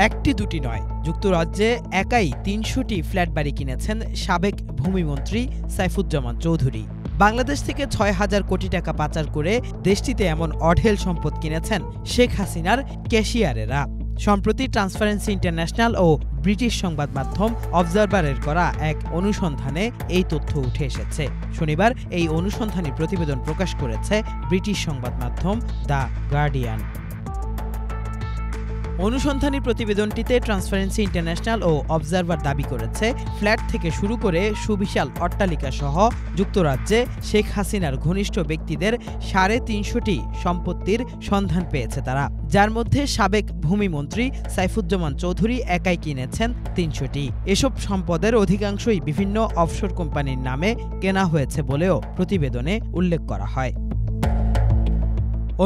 একটি দুটি নয়, যুক্তরাজ্যে একাই ৩০০টি ফ্ল্যাট বাড়ি কিনেছেন সাবেক ভূমিমন্ত্রী সাইফুজ্জামান চৌধুরী। বাংলাদেশ থেকে ৬,০০০ কোটি টাকা পাচার করে দেশটিতে এমন অঢেল সম্পদ কিনেছেন শেখ হাসিনার ক্যাশিয়ারেরা। সম্প্রতি ট্রান্সপারেন্সি ইন্টারন্যাশনাল ও ব্রিটিশ সংবাদ মাধ্যম অবজারভারের করা এক অনুসন্ধানে এই তথ্য উঠে এসেছে। শনিবার এই অনুসন্ধানী প্রতিবেদন প্রকাশ করেছে ব্রিটিশ সংবাদ মাধ্যম দ্য গার্ডিয়ান। অনুসন্ধানী প্রতিবেদনটিতে ট্রান্সপারেন্সি ইন্টারন্যাশনাল ও অবজারভার দাবি করেছে, ফ্ল্যাট থেকে শুরু করে সুবিশাল অট্টালিকা সহ যুক্তরাজ্যে শেখ হাসিনার ঘনিষ্ঠ ব্যক্তিদের ৩৫০টি সম্পত্তির সন্ধান পেয়েছে তারা, যার মধ্যে সাবেক ভূমিমন্ত্রী সাইফুজ্জামান চৌধুরী একাই কিনেছেন ৩০০টি। এসব সম্পদের অধিকাংশই বিভিন্ন অফশোর কোম্পানির নামে কেনা হয়েছে বলেও প্রতিবেদনে উল্লেখ করা হয়।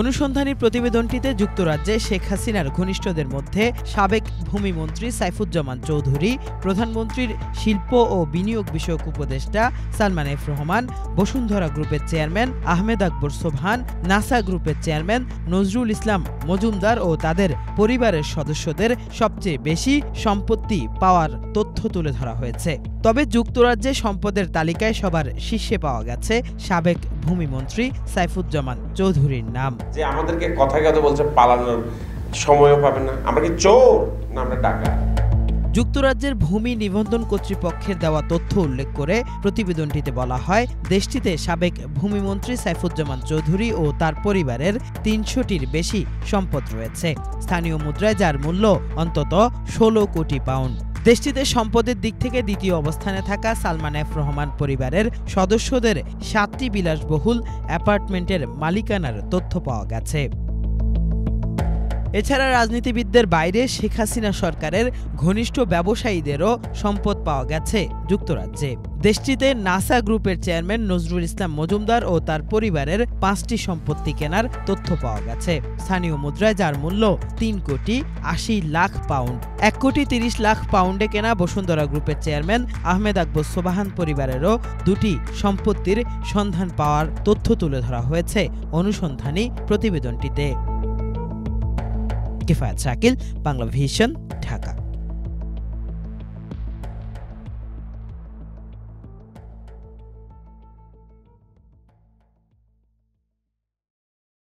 অনুসন্ধানী প্রতিবেদনটিতে যুক্তরাজ্যে শেখ হাসিনার ঘনিষ্ঠদের মধ্যে সাবেক ভূমিমন্ত্রী সাইফুজ্জামান চৌধুরী, প্রধানমন্ত্রীর শিল্প ও বিনিয়োগ বিষয়ক উপদেষ্টা সালমান এফ রহমান, বসুন্ধরা গ্রুপের চেয়ারম্যান আহমেদ আকবর সোবহান, নাসা গ্রুপের চেয়ারম্যান নজরুল ইসলাম মজুমদার ও তাদের পরিবারের সদস্যদের সবচেয়ে বেশি সম্পত্তি পাওয়ার তথ্য তুলে ধরা হয়েছে। তবে যুক্তরাজ্যে সম্পদের তালিকায় সবার শীর্ষে পাওয়া গেছে সাবেক ভূমিমন্ত্রী সাইফুজ্জামান চৌধুরীর নাম। যে আমাদেরকে কথায় কথা বলছে পালানোর সময়ও পাবে না, আমরা কি চোর না আমরা ডাকাত। যুক্তরাজ্যের ভূমি নিবন্ধন কর্তৃপক্ষের দেওয়া তথ্য উল্লেখ করে প্রতিবেদনটিতে বলা হয়, দেশটিতে সাবেক ভূমিমন্ত্রী সাইফুজ্জামান চৌধুরী ও তার পরিবারের ৩০০টির বেশি সম্পদ রয়েছে, স্থানীয় মুদ্রায় যার মূল্য অন্তত ১৬ কোটি পাউন্ড। দেশটিতে সম্পদের দিক থেকে দ্বিতীয় অবস্থানে থাকা সালমান এফ রহমান পরিবারের সদস্যদের ৭টি বিলাসবহুল অ্যাপার্টমেন্টের মালিকানার তথ্য পাওয়া গেছে। এছাড়া রাজনীতিবিদদের বাইরে শেখ হাসিনা সরকারের ঘনিষ্ঠ ব্যবসায়ীদেরও সম্পদ পাওয়া গেছে যুক্তরাজ্যে। দেশটিতে নাসা গ্রুপের চেয়ারম্যান নজরুল ইসলাম মজুমদার ও তার পরিবারের ৫টি সম্পত্তি কেনার তথ্য পাওয়া গেছে, স্থানীয় মুদ্রায় যার মূল্য ৩,৮০,০০,০০০ পাউন্ড। ১,৩০,০০,০০০ পাউন্ডে কেনা বসুন্ধরা গ্রুপের চেয়ারম্যান আহমেদ আকবর সোবহান পরিবারেরও ২টি সম্পত্তির সন্ধান পাওয়ার তথ্য তুলে ধরা হয়েছে অনুসন্ধানী প্রতিবেদনটিতে। কিফায়াত শাকিল, বাংলা ভিশন, ঢাকা।